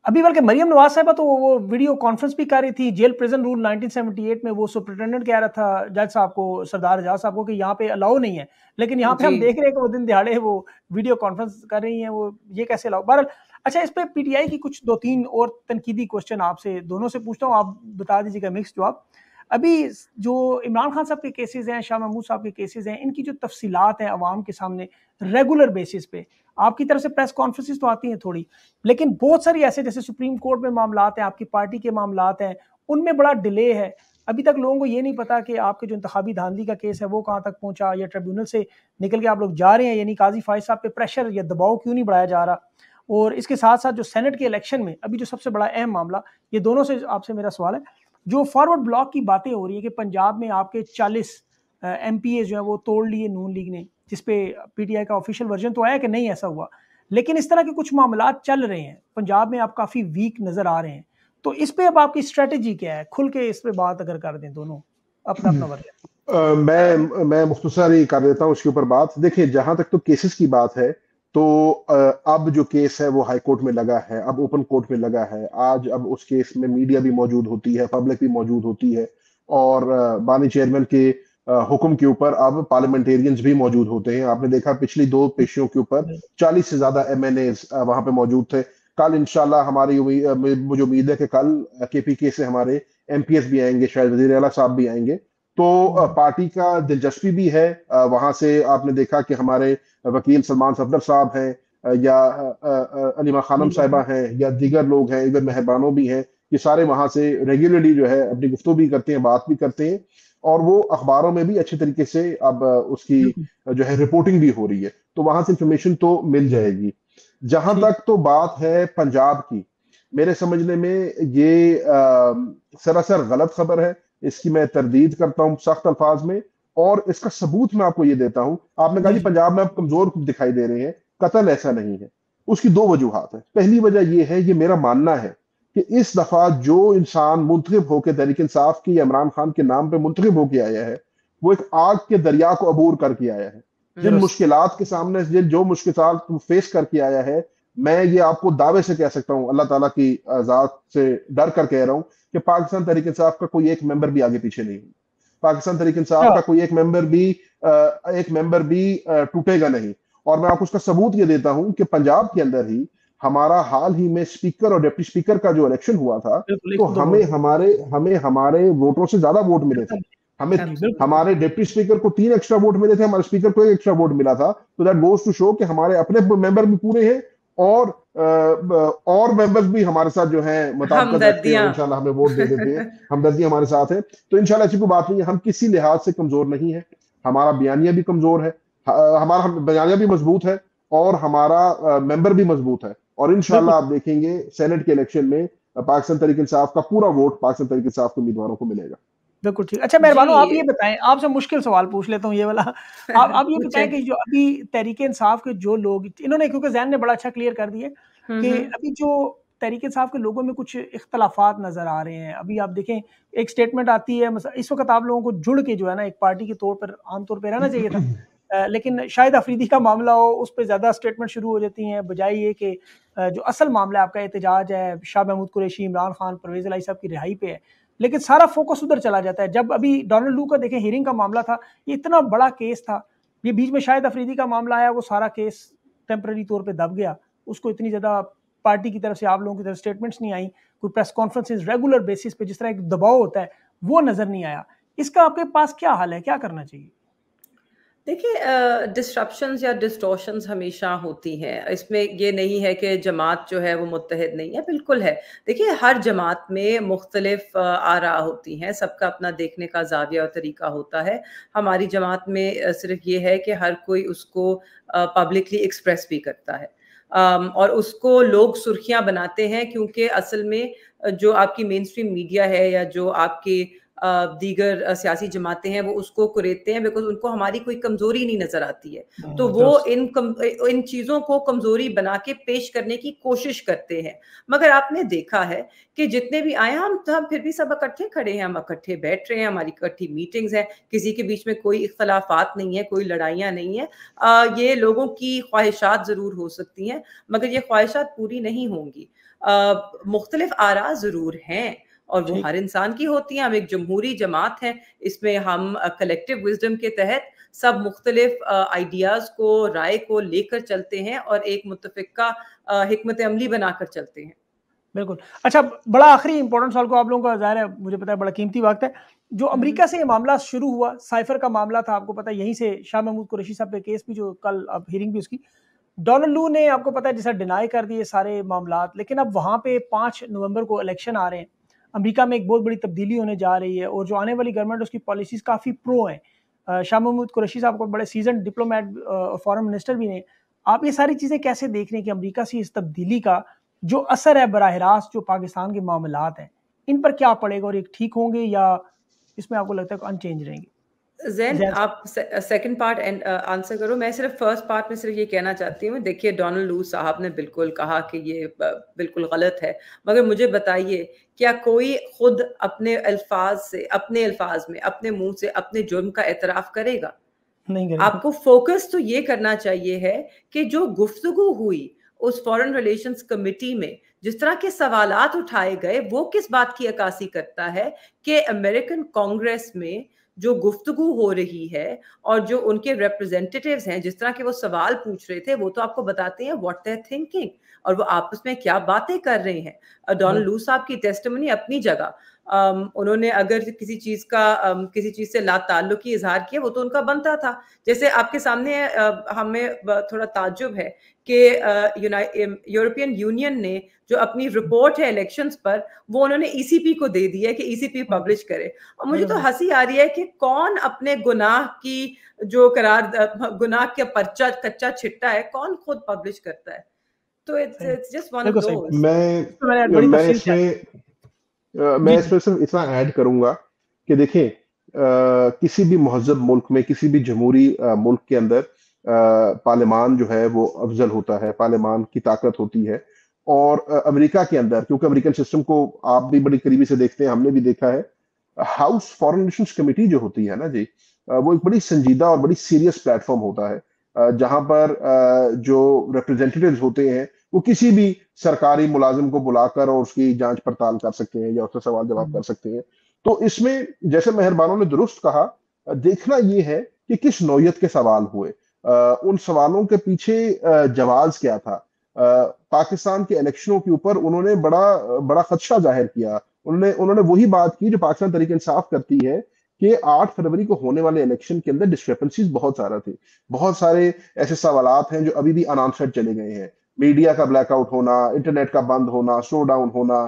अभी बल्कि मरियम नवाज साहबा तो वो वीडियो कॉन्फ्रेंस भी कर रही थी, जेल प्रिजन रूल 1978 में वो सुपरिटेंडेंट कह रहा था जज साहब को, सरदार एजाज साहब को, कि यहाँ पे अलाउ नहीं है, लेकिन यहाँ पे हम देख रहे हैं कि वो दिन दिहाड़े वो वीडियो कॉन्फ्रेंस कर रही हैं, वो ये कैसे अलाउ? बहरहाल, अच्छा, इस पे पीटीआई की कुछ 2-3 और तनकीदी क्वेश्चन आपसे दोनों से पूछता हूँ, आप बता दीजिएगा मिक्स जवाब। अभी जो इमरान खान साहब के केसेस हैं, शाह महमूद साहब के केसेस हैं, इनकी जो तफसीलात हैं अवाम के सामने रेगुलर बेसिस पे, आपकी तरफ से प्रेस कॉन्फ्रेंसेस तो आती हैं थोड़ी, लेकिन बहुत सारी ऐसे जैसे सुप्रीम कोर्ट में मामलात हैं, आपकी पार्टी के मामलात हैं, उनमें बड़ा डिले है। अभी तक लोगों को ये नहीं पता कि आपके जो इंतखाबी धांधली का केस है वो कहाँ तक पहुंचा, या ट्रिब्यूनल से निकल के आप लोग जा रहे हैं, यानी काजी फाइज साहब पे प्रेशर या दबाव क्यों नहीं बढ़ाया जा रहा। और इसके साथ साथ जो सेनेट के इलेक्शन में अभी जो सबसे बड़ा अहम मामला, ये दोनों से आपसे मेरा सवाल है, जो फॉरवर्ड ब्लॉक की बातें हो रही है कि पंजाब में आपके 40 MPA जो है वो तोड़ लिए नून लीग ने, जिसपे पीटीआई का ऑफिशियल वर्जन तो आया कि नहीं ऐसा हुआ, लेकिन इस तरह के कुछ मामला चल रहे हैं, पंजाब में आप काफ़ी वीक नज़र आ रहे हैं, तो इस पे अब आपकी स्ट्रेटजी क्या है? खुल के इस पे बात अगर कर दें दोनों, अपना अपना बताएं। मैं मुख्तसर ही कर देता हूँ उसके ऊपर बात। देखिए, जहां तक तो केसेस की बात है, तो अब जो केस है वो हाई कोर्ट में लगा है, अब ओपन कोर्ट में लगा है। आज अब उस केस में मीडिया भी मौजूद होती है, पब्लिक भी मौजूद होती है, और बानी चेयरमैन के हुक्म के ऊपर अब पार्लियामेंटेरियंस भी मौजूद होते हैं। आपने देखा पिछली 2 पेशियों के ऊपर 40 से ज्यादा MNAs वहां पे मौजूद थे। कल इंशाल्लाह हमारी मुझे उम्मीद है कि कल KPK से हमारे MPs भी आएंगे, शायद वजीर आला साहब भी आएंगे। तो पार्टी का दिलचस्पी भी है। वहां से आपने देखा कि हमारे वकील सलमान सफदर साहब हैं, या अलीमा खानम साहिबा हैं, या दीगर लोग हैं, इवन मेहरबानों भी हैं। ये सारे वहां से रेगुलरली जो है अपनी गुफ्तगू भी करते हैं, बात भी करते हैं, और वो अखबारों में भी अच्छे तरीके से अब उसकी जो है रिपोर्टिंग भी हो रही है। तो वहां से इंफॉर्मेशन तो मिल जाएगी। जहां तक तो बात है पंजाब की, मेरे समझने में ये सरासर गलत खबर है। इसकी मैं तरदीद करता हूं सख्त अल्फाज में, और इसका सबूत मैं आपको ये देता हूं। आपने कहा जी पंजाब में आप कमजोर दिखाई दे रहे हैं, कतल ऐसा नहीं है। उसकी 2 वजूहात है। पहली वजह ये है, ये मेरा मानना है कि इस दफा जो इंसान मुंतखब होकर तहरीक इंसाफ की या इमरान खान के नाम पे मुंतखब होकर आया है, वो एक आग के दरिया को अबूर करके आया है। जिन मुश्किलात के सामने जो मुश्किलात फेस करके आया है, मैं ये आपको दावे से कह सकता हूं, अल्लाह ताला की जात से डर कर कह रहा हूं, कि पाकिस्तान तहरीक इंसाफ का कोई एक मेंबर भी आगे पीछे नहीं है। पाकिस्तान तहरीक इंसाफ का कोई एक मेंबर भी टूटेगा नहीं। और मैं आपको उसका सबूत ये देता हूं कि पंजाब के अंदर ही हमारा हाल ही में स्पीकर और डिप्टी स्पीकर का जो इलेक्शन हुआ था, तो हमें हमारे वोटों से ज्यादा वोट मिले थे। हमें हमारे डिप्टी स्पीकर को 3 एक्स्ट्रा वोट मिले थे, हमारे स्पीकर को 1 एक्स्ट्रा वोट मिला था। तो दैट गोज टू शो कि हमारे अपने मेंबर भी पूरे हैं, और मेंबर्स भी हमारे साथ जो है मुताबिकत रखते हैं, और इंशाल्लाह हमें वोट दे देते हैं। हमदर्दी हमारे साथ है। तो इंशाल्लाह ऐसी कोई बात नहीं है। हम किसी लिहाज से कमजोर नहीं है। हमारा बयानिया भी कमजोर है, हमारा बयानिया भी मजबूत है, और हमारा मेंबर भी मजबूत है। और इंशाल्लाह आप देखेंगे सेनेट के इलेक्शन में पाकिस्तान तहरीक इंसाफ का पूरा वोट पाकिस्तान तहरीक इंसाफ के उम्मीदवारों को मिलेगा। बिल्कुल ठीक। अच्छा मेहरबानो, आप ये बताएं, आपसे मुश्किल सवाल पूछ लेता हूँ ये वाला। आप ये बताएं कि जो अभी तहरीक इंसाफ के जो लोग, इन्होंने, क्योंकि जैन ने बड़ा अच्छा क्लियर कर दिया कि अभी जो तहरीक इंसाफ के लोगों में कुछ इख्तलाफात नजर आ रहे हैं। अभी आप देखें, एक स्टेटमेंट आती है, इस वक्त आप लोगों को जुड़ के जो है ना एक पार्टी के तौर पर आमतौर पर रहना चाहिए था, लेकिन शायद अफरीदी का मामला हो, उस पर ज़्यादा स्टेटमेंट शुरू हो जाती हैं, बजाय ये कि जो असल मामला आपका एहतजाज है शाह महमूद कुरैशी, इमरान खान, परवेज़ इलाही साहब की रिहाई पे है, लेकिन सारा फोकस उधर चला जाता है। जब अभी डोनाल्ड लू का देखें हियरिंग का मामला था, ये इतना बड़ा केस था, ये बीच में शायद अफरीदी का मामला आया, वो सारा केस टेम्पररी तौर पे दब गया। उसको इतनी ज़्यादा पार्टी की तरफ से, आप लोगों की तरफ स्टेटमेंट्स नहीं आई, कोई प्रेस कॉन्फ्रेंसेज रेगुलर बेसिस पे जिस तरह एक दबाव होता है वो नज़र नहीं आया। इसका आपके पास क्या हल है, क्या करना चाहिए? देखिए, डिस्ट्रप्शंस या डिस्टॉर्शंस हमेशा होती हैं। इसमें ये नहीं है कि जमात जो है वो मुत्तहिद नहीं है, बिल्कुल है। देखिए, हर जमात में मुख्तलिफ आरा होती हैं, सबका अपना देखने का ज़ाविया और तरीका होता है। हमारी जमात में सिर्फ ये है कि हर कोई उसको पब्लिकली एक्सप्रेस भी करता है, और उसको लोग सुर्खियाँ बनाते हैं, क्योंकि असल में जो आपकी मेन स्ट्रीम मीडिया है या जो आपकी दीगर सियासी जमातें हैं, वो उसको कुरेदते हैं, बिकॉज़ उनको हमारी कोई कमज़ोरी नहीं नज़र आती है। तो वो इन चीज़ों को कमज़ोरी बना के पेश करने की कोशिश करते हैं। मगर आपने देखा है कि जितने भी आए, हम फिर भी सब इकट्ठे खड़े हैं, हम इकट्ठे बैठ रहे हैं, हमारी इकट्ठी मीटिंग्स हैं, किसी के बीच में कोई इख्तलाफात नहीं है, कोई लड़ाइयाँ नहीं है। ये लोगों की ख्वाहिशात ज़रूर हो सकती हैं, मगर ये ख्वाहिशात पूरी नहीं होंगी। मुख्तलिफ आरा ज़रूर हैं, और वो हर इंसान की होती हैं। हम एक जमहूरी जमात हैं, इसमें हम कलेक्टिव विजडम के तहत सब मुख्तलिफ आइडियाज़ को, राय को लेकर चलते हैं, और एक मुत्तफ़िका हिकमत अमली बनाकर चलते हैं। बिल्कुल। अच्छा, बड़ा आखिरी इंपॉर्टेंट सवाल को, आप लोगों का ज़ाहिर है मुझे पता है बड़ा कीमती वक्त है, जो अमेरिका से ये मामला शुरू हुआ, साइफर का मामला था, आपको पता है, यहीं से शाह महमूद कुरैशी साहब पे केस भी, जो कल अब हियरिंग भी उसकी, डोनाल्ड लू ने आपको पता है जैसा डिनाई कर दिए सारे मामलात, लेकिन अब वहाँ पे 5 नवंबर को इलेक्शन आ रहे हैं। अमेरिका में एक बहुत बड़ी तब्दीली होने जा रही है, और जो आने वाली गवर्नमेंट उसकी पॉलिसीज़ काफ़ी प्रो हैं। शाह महमूद कुरैशी साहब को बड़े सीजन डिप्लोमेट और फॉरेन मिनिस्टर भी हैं। आप ये सारी चीज़ें कैसे देख रहे हैं कि अमेरिका से इस तब्दीली का जो असर है बराह रास्त जो पाकिस्तान के मामलात हैं, इन पर क्या पड़ेगा, और एक ठीक होंगे या इसमें आपको लगता है कि अनचेंज रहेंगे? ज़ैन जैन आप सेकंड पार्ट आंसर करो। मैं सिर्फ फर्स्ट पार्ट में सिर्फ ये कहना चाहती हूँ, देखिए डोनाल्ड लू साहब ने बिल्कुल कहा कि ये बिल्कुल गलत है, मगर मुझे बताइए क्या कोई खुद अपने अल्फाज में अपने मुंह से अपने जुर्म का एतराफ करेगा? नहीं करेगा। आपको फोकस तो ये करना चाहिए है कि जो गुफ्तगू हुई उस फॉरेन रिलेशंस कमेटी में, जिस तरह के सवालात उठाए गए, वो किस बात की अक्कासी करता है कि अमेरिकन कांग्रेस में जो गुफ्तगू हो रही है और जो उनके रिप्रेजेंटेटिव्स हैं, जिस तरह के वो सवाल पूछ रहे थे, वो तो आपको बताते हैं व्हाट दे आर थिंकिंग और वो आपस में क्या बातें कर रहे हैं। डोनाल्ड लू साहब की टेस्टिमनी अपनी जगह, उन्होंने अगर किसी चीज से लाताल्लुकी इजहार किया, वो तो उनका बनता था। जैसे आपके सामने हमें थोड़ा ताज्जुब है कि यूरोपियन यूनियन ने जो अपनी रिपोर्ट है इलेक्शंस पर, वो उन्होंने ईसीपी को दे दी है कि ईसीपी पब्लिश करे। और मुझे तो हंसी आ रही है कि कौन अपने गुनाह की जो गुनाह का पर्चा कच्चा छिट्टा है, कौन खुद पब्लिश करता है? तो it's just one of those. मैं इसमें सिर्फ इतना ऐड करूंगा कि देखें, किसी भी महज़ब मुल्क में, किसी भी जमहूरी मुल्क के अंदर पार्लियामान जो है वो अफजल होता है, पार्लियामान की ताकत होती है। और अमेरिका के अंदर, क्योंकि अमेरिकन सिस्टम को आप भी बड़ी करीबी से देखते हैं, हमने भी देखा है, हाउस फॉरेन रिलेशंस कमेटी जो होती है ना जी, वो एक बड़ी संजीदा और बड़ी सीरियस प्लेटफॉर्म होता है, जहां पर जो रिप्रेजेंटेटिव्स होते हैं वो किसी भी सरकारी मुलाजिम को बुलाकर और उसकी जांच पड़ताल कर सकते हैं या उससे सवाल जवाब कर सकते हैं। तो इसमें जैसे मेहरबानों ने दुरुस्त कहा, देखना ये है कि किस नौयत के सवाल हुए, उन सवालों के पीछे जवाब क्या था। पाकिस्तान के इलेक्शनों के ऊपर उन्होंने बड़ा बड़ा खदशा जाहिर किया। उन्होंने वही बात की जो पाकिस्तान तहरीक इंसाफ करती है कि 8 फरवरी को होने वाले इलेक्शन के अंदर डिस्क्रिपेंसीज बहुत सारा थे, बहुत सारे ऐसे सवालात हैं जो अभी भी अनआंसर्ड चले गए हैं। मीडिया का ब्लैकआउट होना, इंटरनेट का बंद होना, स्लो डाउन होना,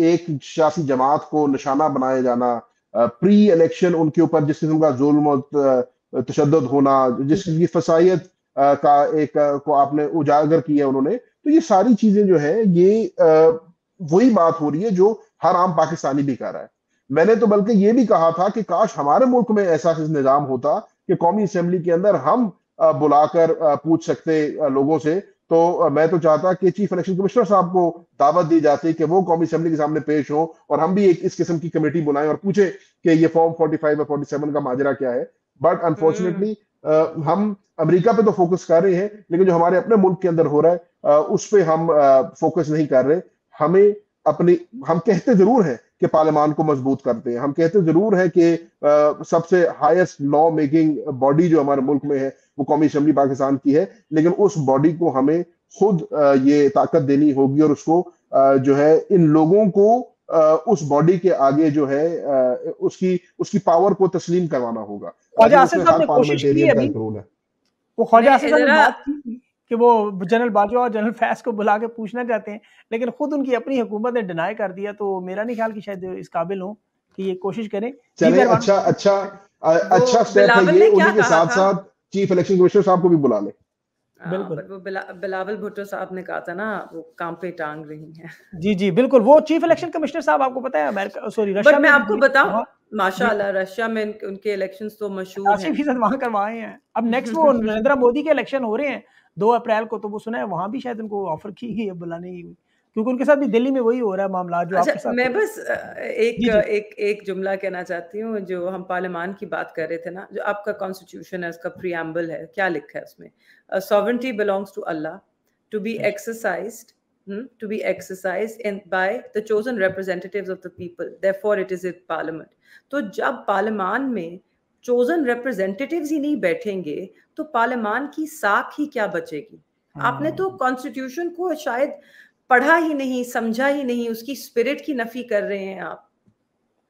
एक सियासी जमात को निशाना बनाया जाना, प्री इलेक्शन उनके ऊपर जिस किस्म का जुल्म और तशद्दुद होना, जिसकी फसायत का एक को आपने उजागर किया उन्होंने। तो ये सारी चीजें जो है ये वही बात हो रही है जो हर आम पाकिस्तानी भी कर रहा है। मैंने तो बल्कि ये भी कहा था कि काश हमारे मुल्क में ऐसा निजाम होता कि कौमी असेंबली के अंदर हम बुलाकर पूछ सकते लोगों से। तो मैं तो चाहता कि चीफ इलेक्शन कमिश्नर साहब को दावत दी जाती कि वो कौमी असेंबली के सामने पेश हो और हम भी एक इस किस्म की कमेटी बुलाएं और पूछे कि ये फॉर्म 45 और 47 का माजरा क्या है। बट अनफॉर्चुनेटली हम अमेरिका पे तो फोकस कर रहे हैं, लेकिन जो हमारे अपने मुल्क के अंदर हो रहा है उस पर हम फोकस नहीं कर रहे। हमें हम कहते जरूर हैं कि पार्लियामान को मजबूत करते हैं, हम कहते जरूर हैं कि सबसे हाईएस्ट लॉ मेकिंग बॉडी जो हमारे मुल्क में है वो कौमी असेंबली पाकिस्तान की है, लेकिन उस बॉडी को हमें खुद ये ताकत देनी होगी और उसको जो है इन लोगों को उस बॉडी के आगे जो है उसकी पावर को तस्लीम करवाना होगा। ख्वाजा आसिफ साहब ने कोशिश की अभी, वो ख्वाजा आसिफ साहब ने बात की कि वो जनरल बाजवा और जनरल फैज को बुला के पूछना चाहते हैं, लेकिन खुद उनकी अपनी हुकूमत ने डिनाई कर दिया। तो मेरा नहीं ख्याल कि शायद इस काबिल हो कि ये कोशिश करें। चले, अच्छा स्टेप है ये। उन्हीं के साथ साथ चीफ इलेक्शन कमिश्नर साहब को भी बुला ले। बिल्कुल, वो बिलावल भुट्टो साहब ने कहा था ना, वो काम पे टांग रही हैं। जी जी बिल्कुल, वो चीफ इलेक्शन कमिश्नर साहब आपको पता है अमेरिका रशिया में, मैं आपको बताऊं, माशाल्लाह रशिया में उनके इलेक्शंस तो मशहूर हैं, 80% वहां करवाए हैं। अब नेक्स्ट वो नरेंद्र मोदी के इलेक्शन हो रहे हैं 2 अप्रैल को, तो वो सुना है वहां भी शायद उनको ऑफर की गई है बुलाने की, क्योंकि उनके साथ भी दिल्ली में वही हो रहा है मामला जो आपके साथ। मैं बस एक जुमला कहना चाहती हूँ। जो हम पार्लियामान की बात कर रहे थे ना, जो आपका कॉन्स्टिट्यूशन है, उसका प्रीएम्बल है, क्या लिखा है उसमें? Sovereignty belongs to Allah, to be exercised by the chosen representatives of the people, therefore it is a parliament। तो जब पार्लियामान में चोजन रिप्रेजेंटेटिव्स ही नहीं बैठेंगे तो पार्लियामान की साख ही क्या बचेगी? आपने तो कॉन्स्टिट्यूशन को शायद पढ़ा ही नहीं, समझा ही नहीं, उसकी स्पिरिट की नफी कर रहे हैं आप।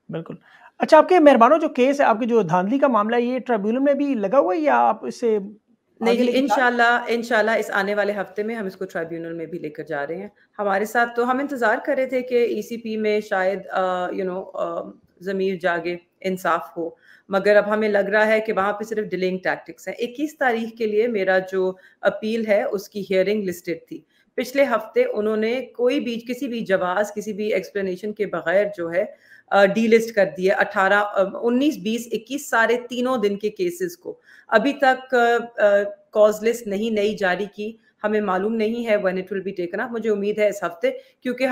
बिल्कुल। अच्छा, आपके मेहरबानों जो केस है, आपके जो धांधली का मामला है, ये ट्रिब्यूनल में भी लगा हुआ है या आप इससे नहीं जी, इंशाल्लाह इस आने वाले हफ्ते में हम इसको ट्राइब्यूनल में भी लेकर जा रहे हैं। हमारे साथ तो हम इंतजार कर रहे थे कि ईसीपी में शायद ज़मीर जागे, इंसाफ हो, मगर अब हमें लग रहा है कि वहाँ पे सिर्फ डिलेइंग टैक्टिक्स हैं। 21 तारीख के लिए मेरा जो अपील है उसकी हियरिंग लिस्टेड थी। पिछले हफ्ते उन्होंने किसी भी जवाब, किसी भी एक्सप्लेनेशन के बगैर जो है डीलिस्ट कर दिए 19, 20, 21 सारे तीनों दिन के केसेस को। अभी तक कॉज लिस्ट नहीं नई जारी की, हमें मालूम नहीं है when it will be taken up. मुझे उम्मीद है इस हफ्ते, क्योंकि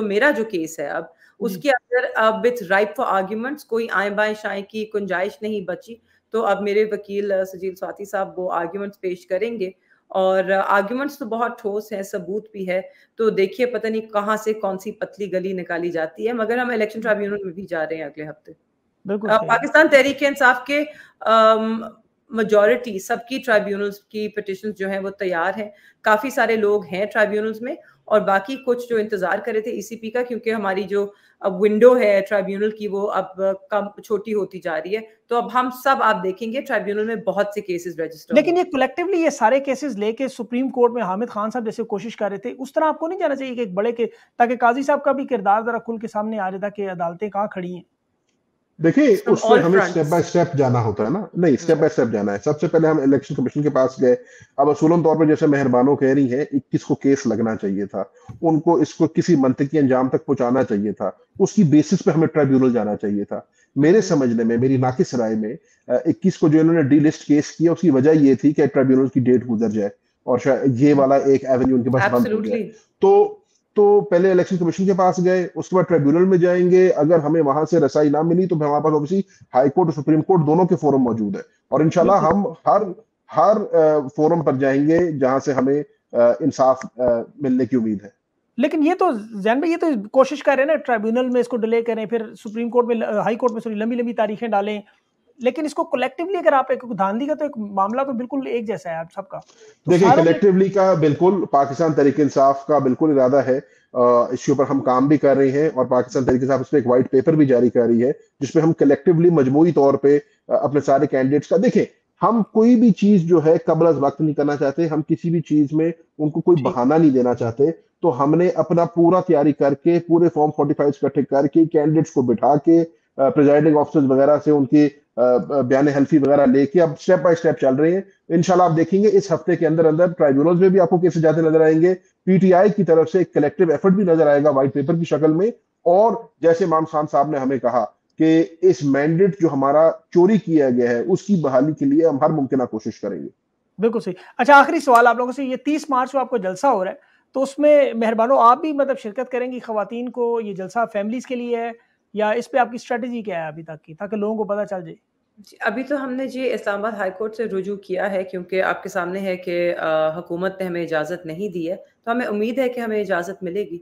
मेरा जो केस है अब उसके अंदर अब इट्स राइप फॉर आर्ग्यूमेंट्स, कोई आए बाएं शाएं की गुंजाइश नहीं बची। तो अब मेरे वकील सजील स्वाति साहब वो आर्ग्यूमेंट्स पेश करेंगे, और आर्ग्यूमेंट्स तो बहुत ठोस हैं, सबूत भी है। तो देखिए पता नहीं कहाँ से कौन सी पतली गली निकाली जाती है, मगर हम इलेक्शन ट्राइब्यूनल में भी जा रहे हैं अगले हफ्ते। पाकिस्तान तहरीक इंसाफ के मेजॉरिटी सबकी ट्राइब्यूनल्स की पिटिशंस जो हैं वो तैयार हैं, काफी सारे लोग हैं ट्राइब्यूनल्स में, और बाकी कुछ जो इंतजार कर रहे थे ईसीपी का, क्योंकि हमारी जो अब विंडो है ट्राइब्यूनल की वो अब कम छोटी होती जा रही है। तो अब हम सब आप देखेंगे ट्राइब्यूनल में बहुत से केसेस रजिस्टर। लेकिन ये कलेक्टिवली ये सारे केसेस लेके सुप्रीम कोर्ट में हामिद खान साहब जैसे कोशिश कर रहे थे, उस तरह आपको नहीं जाना चाहिए कि एक बड़े के, ताकि काजी साहब का भी किरदार जरा खुल के सामने आ जाता कि अदालतें कहाँ खड़ी हैं। देखिए उसमें हमें स्टेप बाय स्टेप जाना होता है ना, नहीं स्टेप बाय स्टेप जाना है। सबसे पहले हम इलेक्शन कमीशन के पास गए। अब असूलन तौर पर जैसे मेहरबानो कह रही हैं 21 को केस लगना चाहिए था, उनको इसको किसी मंतकी अंजाम तक पहुंचाना चाहिए था, उसकी बेसिस पे हमें ट्राइब्यूनल जाना चाहिए था। मेरे समझने में, मेरी नाकिस राय में 21 को जो इन्होंने डीलिस्ट केस किया उसकी वजह ये थी कि ट्राइब्यूनल की डेट गुजर जाए और शायद ये वाला एक एवेन्यू उनके पास बंद हो जाए। तो पहले इलेक्शन कमीशन के पास गए, उसके बाद ट्राइब्यूनल में जाएंगे। अगर हमें वहां से रसाई ना मिली तो हमारे पास ऑब्वियसली हाई कोर्ट और सुप्रीम कोर्ट दोनों के फोरम मौजूद है, और इंशाल्लाह हम हर फोरम पर जाएंगे जहां से हमें इंसाफ मिलने की उम्मीद है। लेकिन ये तो जैन भाई, ये तो कोशिश कर रहे हैं ना ट्राइब्यूनल में इसको डिले करें, फिर सुप्रीम कोर्ट में, हाई कोर्ट में सॉरी लंबी लंबी तारीखें डालें, लेकिन इसको कलेक्टिवली अगर आप एक धांधली का, तो एक मामला तो बिल्कुल एक जैसा है आप सबका। तो देखिए कलेक्टिवली का बिल्कुल पाकिस्तान तहरीक इंसाफ का बिल्कुल इरादा है, इसके ऊपर हम काम भी कर रहे हैं, और पाकिस्तान तहरीक इंसाफ इस पर एक व्हाइट पेपर भी जारी कर रही है जिसमें हम कलेक्टिवली मजमूई तौर पे अपने सारे कैंडिडेट्स का, देखें हम कोई भी चीज जो है कब्ल अज़ वक्त नहीं करना चाहते, हम किसी भी चीज में उनको कोई बहाना नहीं देना चाहते। तो हमने अपना पूरा तैयारी करके पूरे फॉर्म 45 इकट्ठे करके कैंडिडेट्स को बिठा के प्रिजाइडिंग ऑफिसर्स वगैरह से उनकी बयान हल्फी वगैरह लेके अब स्टेप बाय स्टेप चल रहे हैं। इंशाल्लाह आप देखेंगे इस हफ्ते के अंदर अंदर ट्राइब्यूनल्स में भी आपको केसेस जाते नजर आएंगे, पीटीआई की तरफ से एक कलेक्टिव एफर्ट भी नजर आएगा व्हाइट पेपर की शक्ल में। और जैसे इमाम खान साहब ने हमें कहा कि इस मैंडेट जो हमारा चोरी किया गया है उसकी बहाली के लिए हम हर मुमकिन कोशिश करेंगे। बिल्कुल सही। अच्छा, आखिरी सवाल आप लोगों से, ये 30 मार्च को आपको जलसा हो रहा है, तो उसमें मेहरबानो आप भी मतलब शिरकत करेंगी खवातीन को? ये जलसा फैमिलीज के लिए है या इस पे आपकी स्ट्रेटजी क्या है अभी तक की, ताकि लोगों को पता चल जाए? अभी तो हमने जी इस्लामाबाद हाई कोर्ट से रुजू किया है, क्योंकि आपके सामने है कि हुकूमत ने हमें इजाज़त नहीं दी है, तो हमें उम्मीद है कि हमें इजाज़त मिलेगी।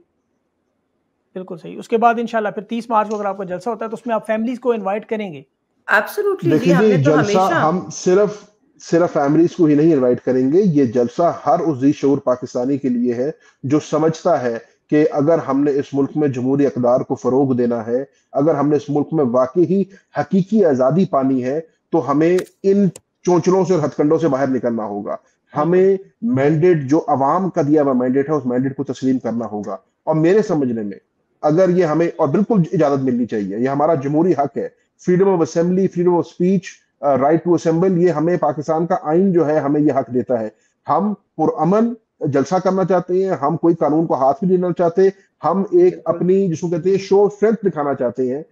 बिल्कुल सही। उसके बाद इंशाल्लाह फिर 30 मार्च को अगर आपका जलसा होता है तो उसमें आप फैमिलीज को इनवाइट करेंगे? एब्सोल्युटली जी, हमने तो जलसा हम सिर्फ फैमिलीज को ही नहीं इनवाइट करेंगे, ये जलसा हर उस जी शऊर पाकिस्तानी के लिए है जो समझता है कि अगर हमने इस मुल्क में जमहूरी इक़्तिदार को फरोग देना है, अगर हमने इस मुल्क में वाकई ही हकीकी आज़ादी पानी है, तो हमें इन चोंचलों से और हथकंडों से बाहर निकलना होगा। हमें मैंडेट जो अवाम का दिया हुआ मैंडेट है उस मैंडेट को तस्लीम करना होगा। और मेरे समझने में अगर ये हमें, और बिल्कुल इजाजत मिलनी चाहिए, ये हमारा जमहूरी हक है, freedom of assembly, freedom of speech, right to assemble, ये हमें पाकिस्तान का आइन जो है हमें ये हक देता है। हम पुरअमन जलसा करना चाहते हैं, हम कोई कानून को हाथ भी देना चाहते, हम एक अपनी जिसको कहते हैं शो स्ट्रेंथ दिखाना चाहते हैं,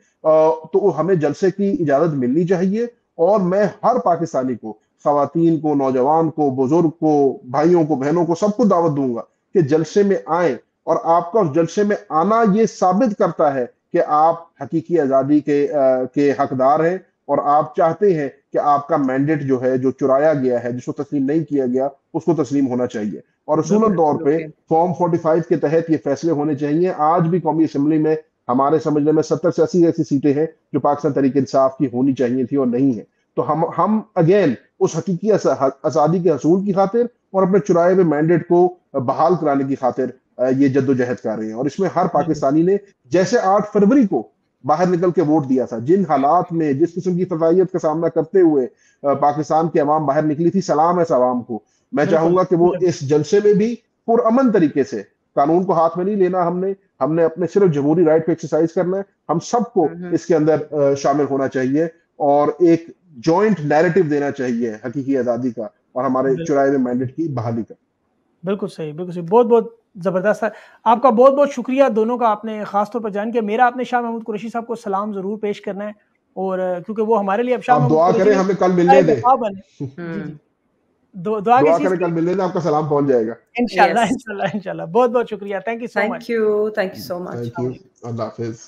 तो हमें जलसे की इजाजत मिलनी चाहिए। और मैं हर पाकिस्तानी को, खवातीन को, नौजवान को, बुजुर्ग को, भाइयों को, बहनों को, सबको दावत दूंगा कि जलसे में आए, और आपका उस जलसे में आना ये साबित करता है कि आप हकीकी आजादी के हकदार हैं, और आप चाहते हैं कि आपका मैंडेट जो है, जो चुराया गया है, जिसको तस्लीम नहीं किया गया, उसको तस्लीम होना चाहिए। और उसूलन तौर पे फॉर्म 45 के तहत ये फैसले होने चाहिए। आज भी कौमी असेंबली में हमारे समझने में 70 से 80 ऐसी सीटें हैं जो पाकिस्तान तहरीक इंसाफ की होनी चाहिए थी और नहीं है। तो हम अगेन उस हकीकी आजादी के हसूल की खातिर और अपने चुराए हुए मैंडेट को बहाल कराने की खातिर ये जद्दोजहद कर रहे हैं। और इसमें हर पाकिस्तानी ने, जैसे 8 फरवरी को बाहर निकल के वोट दिया था, जिन हालात में, जिस किस्म की फसाइयत का सामना करते हुए पाकिस्तान की अवाम बाहर निकली थी, सलाम है इस अवाम को। मैं चाहूंगा कि वो इस जलसे में भी पुरअमन तरीके से, कानून को हाथ में नहीं लेना, हमने अपने सिर्फ जमहूरी राइट को एक्सरसाइज करना है। हम सबको इसके अंदर शामिल होना चाहिए और एक जॉइंट नैरेटिव देना चाहिए हकीकी आजादी का और हमारे चुराए हुए मैंडेट की बहाली का। बिल्कुल सही, बिल्कुल सही। बहुत बहुत ज़बरदस्त है। आपका बहुत बहुत शुक्रिया दोनों का, आपने ख़ास तौर पर जान किया। मेरा आपने शाह महमूद कुरैशी साहब को सलाम ज़रूर पेश करना है, और क्योंकि वो हमारे लिए अब शाह आप महमूद दुआ कुरैशी करें हमें कल मिलने दें। वफ़ा बने। जी जी, दुआ दुआ किस चीज़ करें की? कल मिलने दें, आपका सलाम पहुंच जाएगा। इंशाल्लाह यस, इंशाल्लाह इंशाल्लाह। बहुत बहुत शुक्रिया, thank you so much. Thank you so much. Thank you, Allah Hafiz.